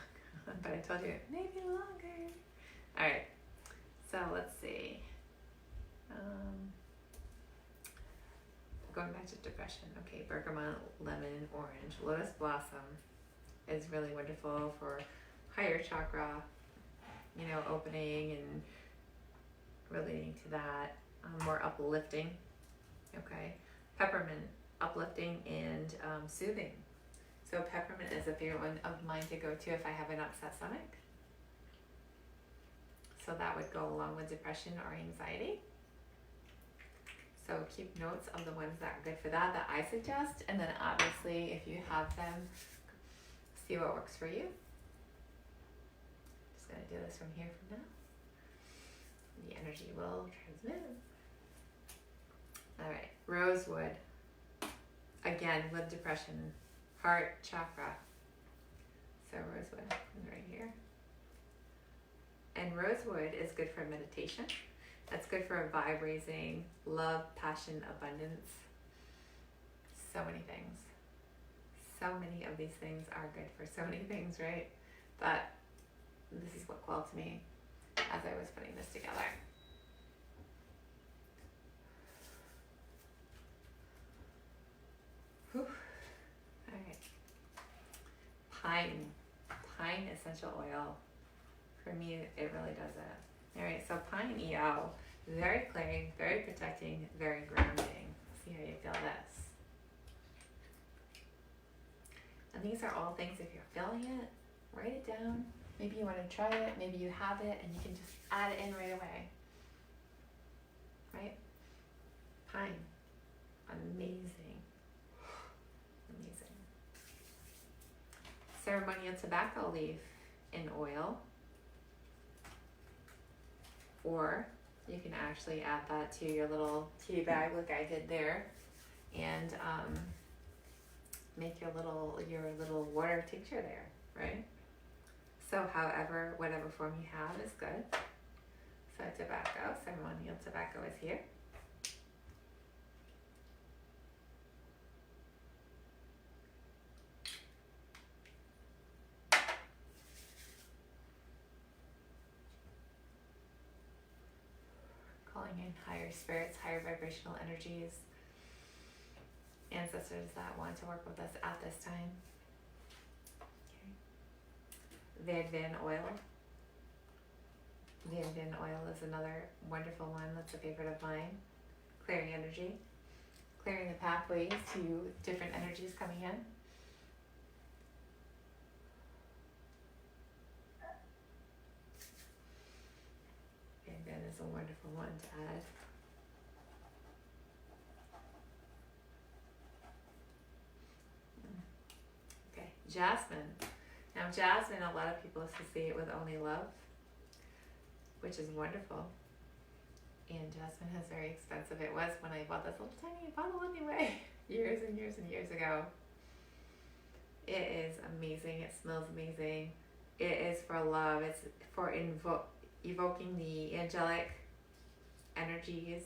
But I told you, maybe longer. Alright. So, let's see. Going back to depression. Okay, bergamot, lemon, orange. Lotus blossom is really wonderful for higher chakra, you know, opening and relating to that. More uplifting. Okay. Peppermint, uplifting and soothing. So peppermint is a favorite one of mine to go to if I have an upset stomach. So that would go along with depression or anxiety. So keep notes of the ones that are good for that I suggest. And then obviously if you have them, see what works for you. Just gonna do this from here from now. The energy will transmit. All right, rosewood. Again, with depression, heart chakra. So rosewood is right here. And rosewood is good for meditation. That's good for a vibe raising, love, passion, abundance. So many things. So many of these things are good for so many things, right? But this is what called to me as I was putting this together. Whew. All right. Pine essential oil. For me, it really does it. All right, so pine EO, very clearing, very protecting, very grounding. See how you feel this. And these are all things, if you're feeling it, write it down. Maybe you want to try it, maybe you have it, and you can just add it in right away. Right? Pine. Amazing. Amazing. Ceremonial tobacco leaf in oil. Or you can actually add that to your little tea bag like I did there, and make your little water tincture there, right? So however, whatever form you have is good. So tobacco, ceremonial tobacco is here. Calling in higher spirits, higher vibrational energies, ancestors that want to work with us at this time. Okay. Van oil. Van oil is another wonderful one that's a favorite of mine. Clearing energy, clearing the pathways to different energies coming in. Van is a wonderful one to add. Okay, jasmine. Now jasmine, a lot of people associate with only love, which is wonderful. And jasmine is very expensive. It was when I bought this little tiny bottle anyway, years and years and years ago. It is amazing. It smells amazing. It is for love. It's for evoking the angelic energies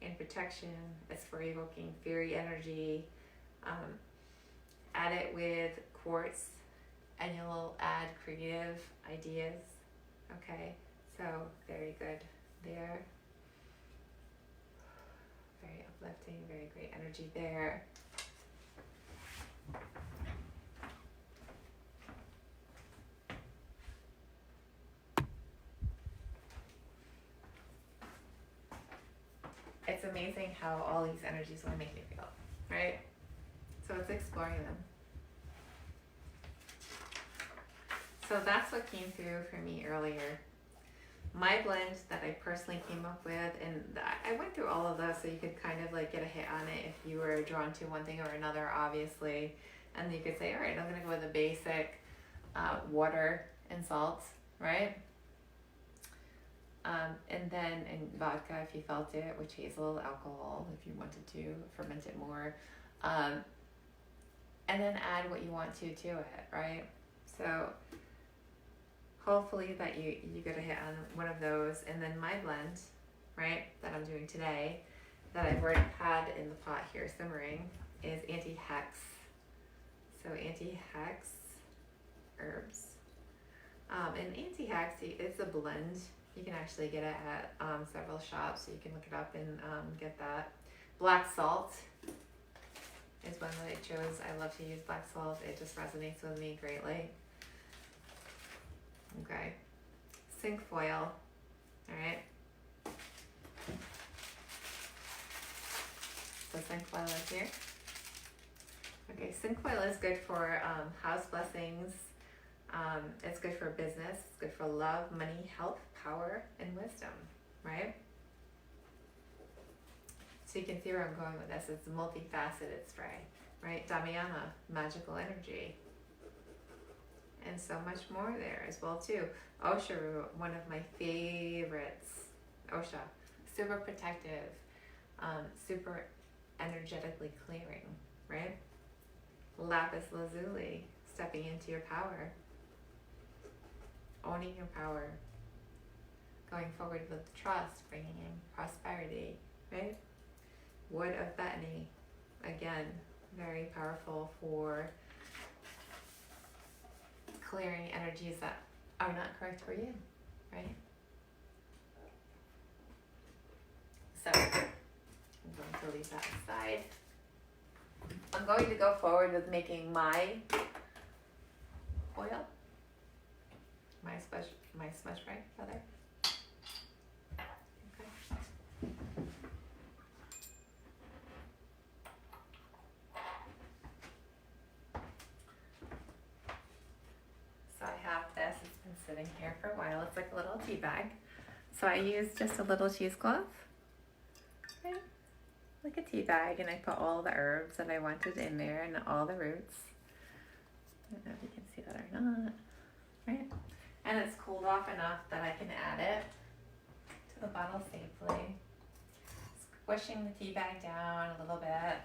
and protection. It's for evoking fairy energy. Add it with quartz and you'll add creative ideas. Okay, so very good there. Very uplifting, very great energy there. It's amazing how all these energies will make you feel, right? So it's exploring them. So that's what came through for me earlier. my blend that I personally came up with, and I went through all of those so you could kind of like get a hit on it if you were drawn to one thing or another, obviously. And you could say, all right, I'm gonna go with a basic water and salt, right? And then vodka if you felt it, with hazel, alcohol if you wanted to ferment it more, and then add what you want to it, right? So hopefully that you get a hit on one of those. And then my blend, right, that I'm doing today, that I've already had in the pot here simmering, is anti-hex. So anti-hex herbs. And anti-hex, it's a blend. You can actually get it at several shops, so you can look it up and get that. Black salt is one that I chose. I love to use black salt. It just resonates with me greatly. Okay. Cinquefoil. Alright. So cinquefoil is here. Okay, cinquefoil is good for house blessings. It's good for business. It's good for love, money, health, power, and wisdom, right? So you can see where I'm going with this. It's a multifaceted spray, right? Damiana, magical energy. And so much more there as well too. Osha root, one of my favorites. Osha, super protective, super energetically clearing, right? Lapis lazuli, stepping into your power, owning your power, going forward with trust, bringing in prosperity, right? Wood of Bethany, again, very powerful for clearing energies that are not correct for you, right? So I'm going to leave that aside. I'm going to go forward with making my oil, my smudge spray, rather. Okay. So I have this. It's been sitting here for a while. It's like a little tea bag. So I used just a little cheesecloth, right? Like a tea bag, and I put all the herbs that I wanted in there and all the roots. I don't know if you can see that or not, right? And it's cooled off enough that I can add it to the bottle safely. Squishing the tea bag down a little bit.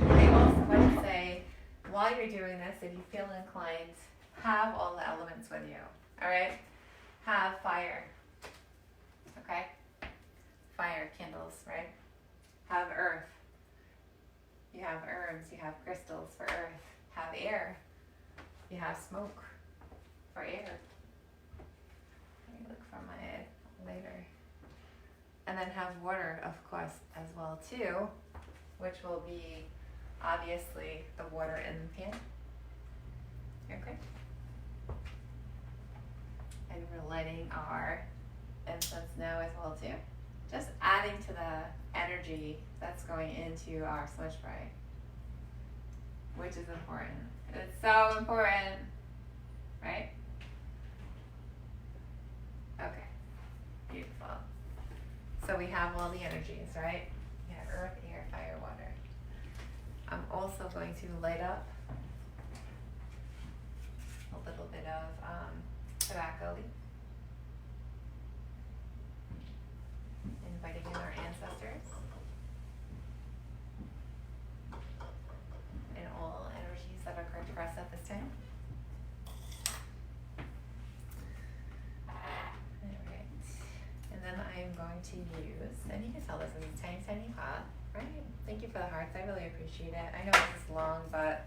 I also want to say, while you're doing this, if you feel inclined, have all the elements with you, all right? Have fire, okay? Fire, candles, right? Have earth. You have herbs, you have crystals for earth. Have air. You have smoke for air. Let me look for my later. And then have water, of course, as well too, which will be obviously the water in the pan. Okay. And we're lighting our incense now as well too. Just adding to the energy that's going into our smudge spray, which is important. It's so important, right? Okay, beautiful. So we have all the energies, right? We have earth, air, fire, water. I'm also going to light up a little bit of tobacco leaf. Inviting in our ancestors and all energies that are correct for us at this time. Alright. And then I'm going to use, and you can tell this is a tiny, tiny pot, right? Thank you for the hearts. I really appreciate it. I know this is long, but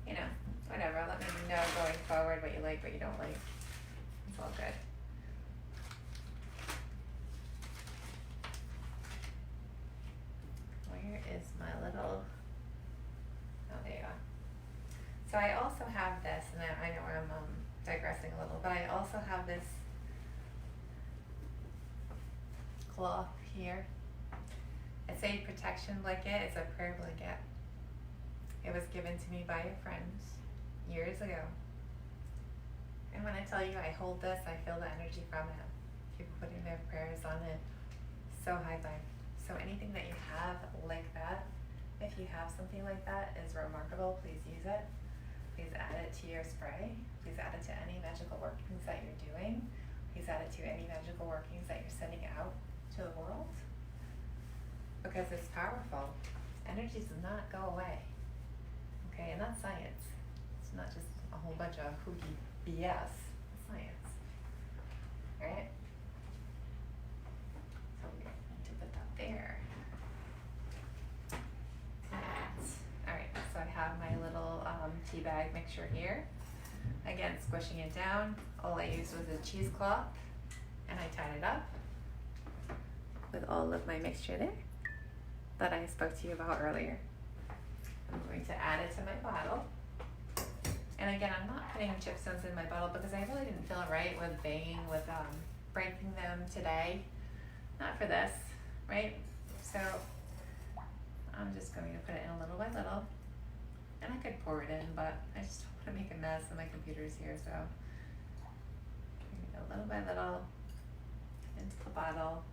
you know, whatever. Let me know going forward what you like, what you don't like. It's all good. Where is my little, oh there you go. So I also have this, and I know I'm digressing a little, but I also have this cloth here. It's a protection blanket, it's a prayer blanket. It was given to me by a friend years ago. And when I can't tell you, I hold this, I feel the energy from it. People putting their prayers on it. So high vibe. So anything that you have like that, if you have something like that, is remarkable. Please use it. Please add it to your spray. Please add it to any magical workings that you're doing. Please add it to any magical workings that you're sending out to the world. Because it's powerful. Energy does not go away. Okay, and that's science. It's not just a whole bunch of hooky BS. It's science. Alright? So we're going to put that there. Alright, so I have my little tea bag mixture here. Again, squishing it down. All I used was a cheesecloth, and I tied it up with all of my mixture there that I spoke to you about earlier. I'm going to add it to my bottle. And again, I'm not putting chipstones in my bottle because I really didn't feel right with banging with breaking them today. Not for this, right? So I'm just going to put it in little by little. And I could pour it in, but I just don't want to make a mess and my computer's here, so I'm going to go little by little into the bottle.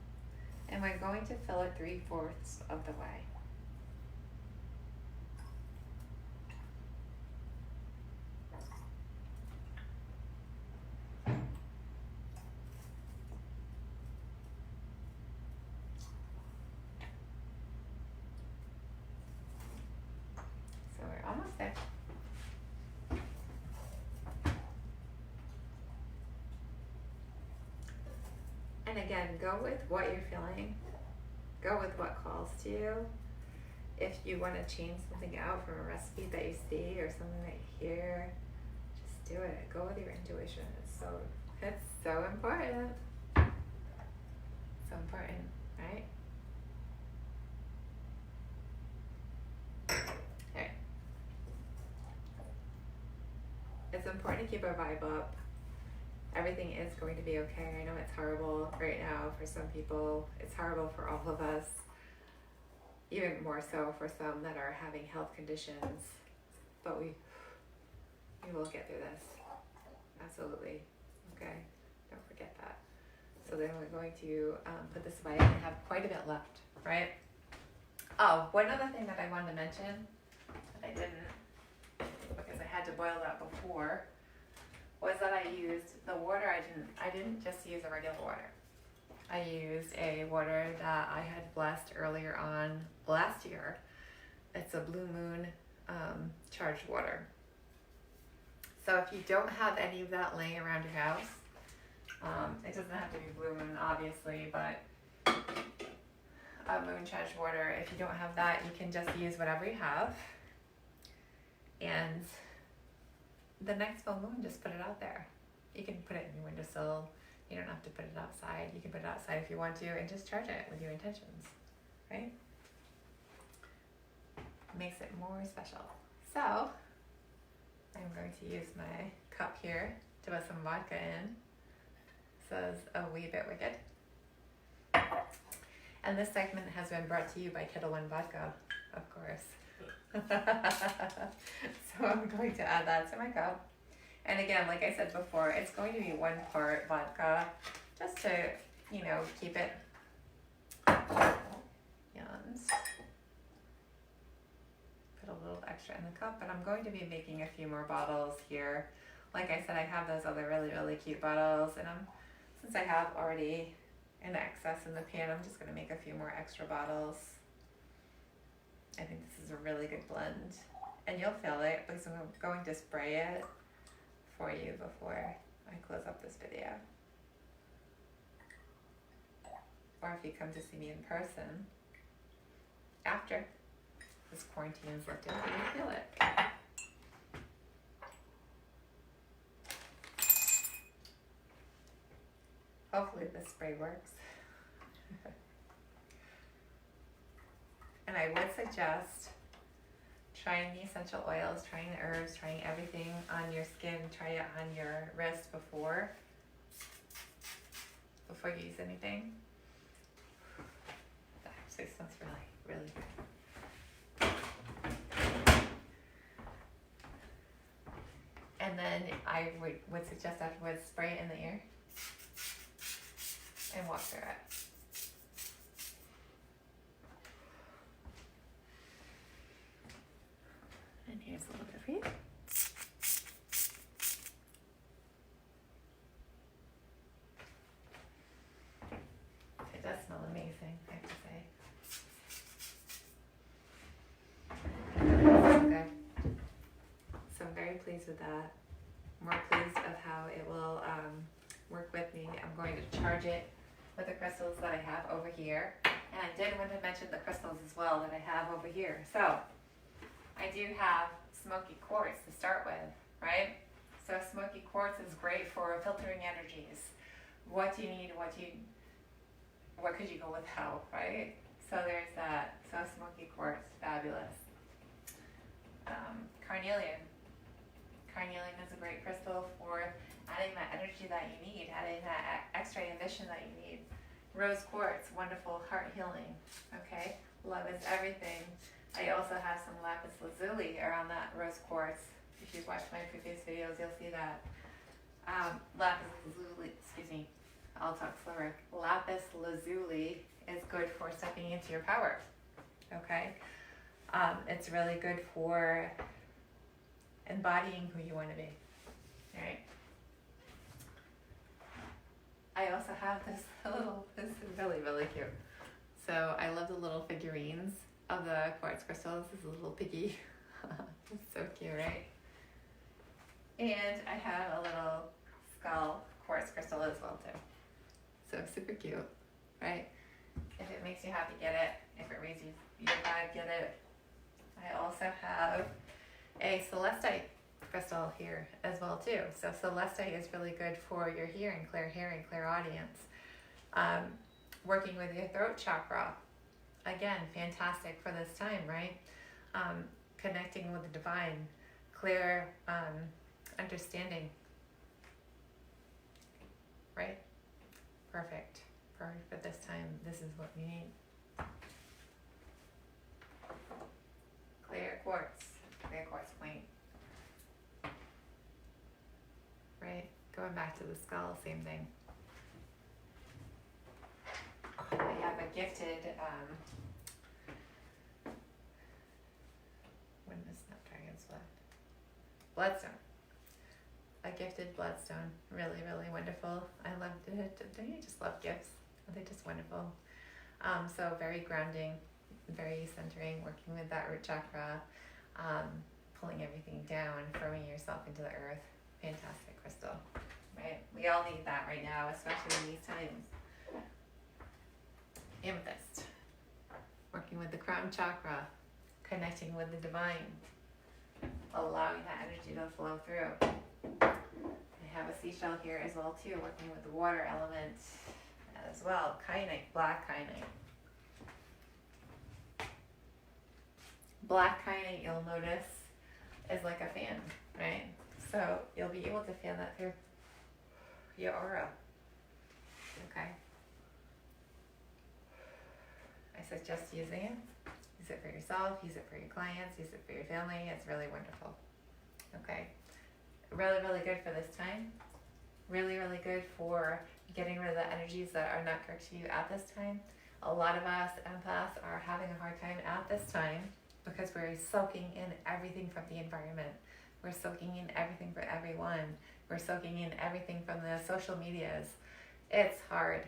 And we're going to fill it 3/4 of the way. So we're almost there. And again, go with what you're feeling. Go with what calls to you. If you want to change something out from a recipe that you see or something that you hear, just do it. Go with your intuition. It's so important. So important, right? Okay. It's important to keep our vibe up. Everything is going to be okay. I know it's horrible right now for some people. It's horrible for all of us. Even more so for some that are having health conditions. But we will get through this. Absolutely. Okay? Don't forget that. So then we're going to put this away. I have quite a bit left, right? Oh, one other thing that I wanted to mention that I didn't, because I had to boil that before, was that I used the water. I didn't just use a regular water. I used a water that I had blessed earlier on last year. It's a Blue Moon charged water. So if you don't have any of that laying around your house, it doesn't have to be Blue Moon obviously, but a moon charged water, if you don't have that, you can just use whatever you have. And the next full moon, just put it out there. You can put it in your windowsill. You don't have to put it outside. You can put it outside if you want to and just charge it with your intentions, right? Makes it more special. So I'm going to use my cup here to put some vodka in. Says a wee bit wicked. And this segment has been brought to you by Kettle One Vodka, of course. So I'm going to add that to my cup. And again, like I said before, it's going to be 1 part vodka, just to, keep it. And put a little extra in the cup, but I'm going to be making a few more bottles here. Like I said, I have those other really, really cute bottles, and since I have already an excess in the pan, I'm just going to make a few more extra bottles. I think this is a really good blend, and you'll feel it because I'm going to spray it for you before I close up this video. Or if you come to see me in person after this quarantine is lifted, you'll feel it. Hopefully this spray works. And I would suggest trying the essential oils, trying the herbs, trying everything on your skin. Try it on your wrist before you use anything. That actually smells really, really good. And then I would suggest afterwards spray it in the ear and walk through it. And here's a little bit for you. It does smell amazing, I have to say. So good. So I'm very pleased with that. More pleased of how it will work with me. I'm going to charge it with the crystals that I have over here. And I did want to mention the crystals as well that I have over here. So I do have smoky quartz to start with, right? So smoky quartz is great for filtering energies. What do you need? What could you go without, right? So there's that. So smoky quartz, fabulous. Carnelian. Carnelian is a great crystal for adding that energy that you need, adding that extra ambition that you need. Rose quartz, wonderful heart healing. Okay, love is everything. I also have some lapis lazuli around that rose quartz. If you've watched my previous videos, you'll see that. Lapis lazuli, excuse me, I'll talk slower. Lapis lazuli is good for stepping into your power. Okay, it's really good for embodying who you want to be. All right. I also have this is really, really cute. So I love the little figurines of the quartz crystals. This is a little piggy. It's so cute, right? And I have a little skull quartz crystal as well too. So super cute, right? If it makes you happy, get it. If it raises your vibe, get it. I also have a celestite crystal here as well too. So celestite is really good for your hearing, clairaudience. Working with your throat chakra, again, fantastic for this time, right? Connecting with the divine, clear understanding, right? Perfect for this time. This is what we need. Clear quartz point. Right, going back to the skull, same thing. I have a gifted, when is Snapdragon's blood? Bloodstone. A gifted bloodstone. Really, really wonderful. I loved it. Don't you just love gifts? They're just wonderful. So very grounding, very centering, working with that root chakra, pulling everything down, throwing yourself into the earth. Fantastic crystal, right? We all need that right now, especially in these times. Amethyst, working with the crown chakra, connecting with the divine, allowing that energy to flow through. I have a seashell here as well too, working with the water element as well. Kyanite, black kyanite. Black kyanite, you'll notice, is like a fan, right? So you'll be able to fan that through your aura. Okay. I suggest using it. Use it for yourself, use it for your clients, use it for your family. It's really wonderful. Okay. Really, really good for this time. Really, really good for getting rid of the energies that are not correct to you at this time. A lot of us empaths are having a hard time at this time because we're soaking in everything from the environment. We're soaking in everything from everyone. We're soaking in everything from the social medias. It's hard.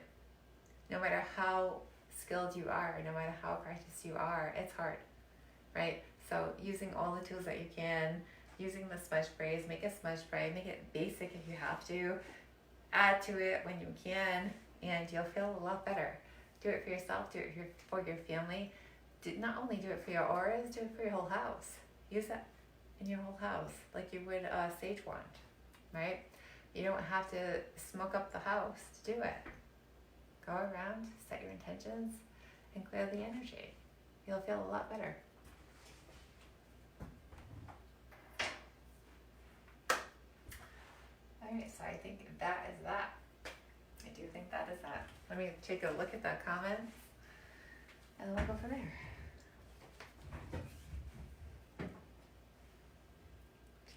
No matter how skilled you are, no matter how practiced you are, it's hard, right? So using all the tools that you can, using the smudge sprays, make a smudge spray, make it basic if you have to, add to it when you can, and you'll feel a lot better. Do it for yourself, do it for your family. Not only do it for your auras, do it for your whole house. Use it in your whole house like you would a sage wand, right? You don't have to smoke up the house to do it. Go around, set your intentions, and clear the energy. You'll feel a lot better. Alright, so I think that is that. I do think that is that. Let me take a look at the comments, and then we'll go from there.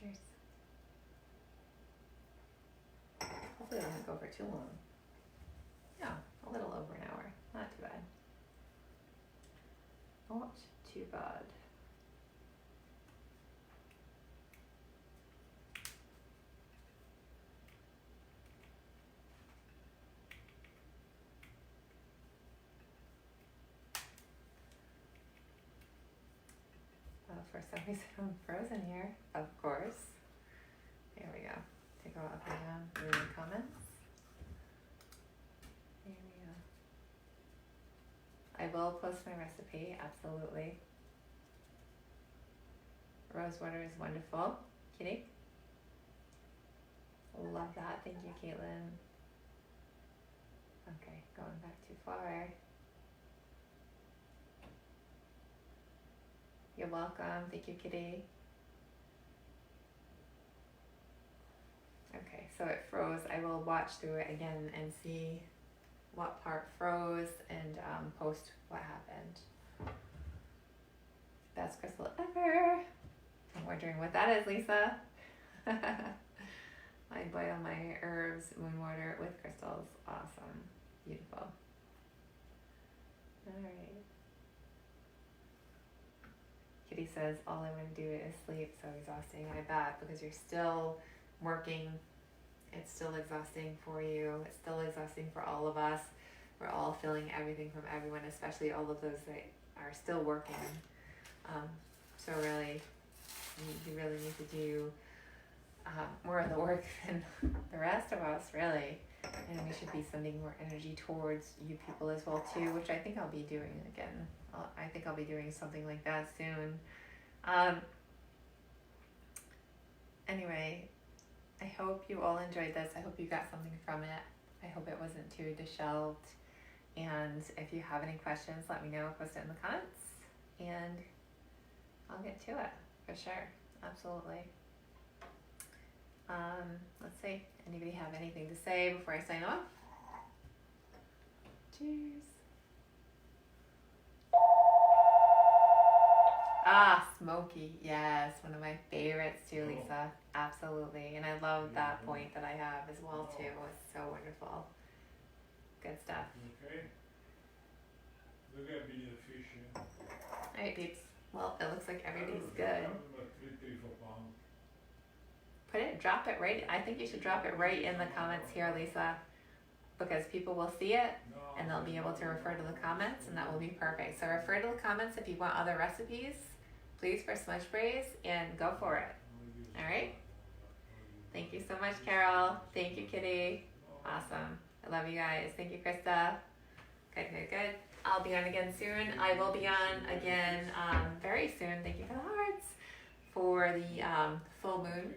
Cheers. Hopefully it doesn't go for too long. Yeah, a little over an hour. Not too bad. Not too bad. For some reason I'm frozen here, of course. There we go. To go up and down, reading comments. There we go. I will post my recipe, absolutely. Rose water is wonderful. Kitty? Love that. Thank you, Caitlin. Okay, going back too far. You're welcome. Thank you, Kitty. Okay, so it froze. I will watch through it again and see what part froze and post what happened. Best crystal ever. I'm wondering what that is, Lisa. I boil my herbs, moon water with crystals. Awesome. Beautiful. All right. Kitty says, all I want to do is sleep. So exhausting. I bet, because you're still working. It's still exhausting for you. It's still exhausting for all of us. We're all feeling everything from everyone, especially all of those that are still working. So really, you really need to do more of the work than the rest of us, really. And we should be sending more energy towards you people as well too, which I think I'll be doing again. I think I'll be doing something like that soon. Anyway, I hope you all enjoyed this. I hope you got something from it. I hope it wasn't too disheveled. And if you have any questions, let me know. Post it in the comments, and I'll get to it for sure. Absolutely. Let's see. Anybody have anything to say before I sign off? Cheers. Ah, smoky. Yes, one of my favorites too, Lisa. Absolutely. And I love that point that I have as well too. It's so wonderful. Good stuff. Okay. Look at me the fish. All right, peeps. Well, it looks like everybody's good. Drop it right. I think you should drop it right in the comments here, Lisa, because people will see it and they'll be able to refer to the comments, and that will be perfect. So refer to the comments if you want other recipes, please, for Smudge Braise, and go for it. All right. Thank you so much, Carol. Thank you, Kitty. Awesome. I love you guys. Thank you, Krista. Good, good, good. I'll be on again soon. I will be on again very soon. Thank you for the hearts. For the full moon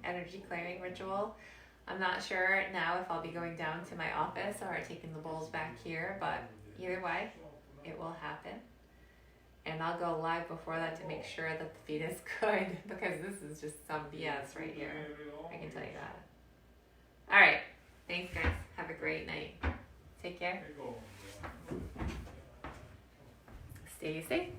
energy clearing ritual. I'm not sure now if I'll be going down to my office or taking the bowls back here, but either way, it will happen. And I'll go live before that to make sure that the feed is good, because this is just some BS right here. I can tell you that. All right. Thanks, guys. Have a great night. Take care. Stay safe.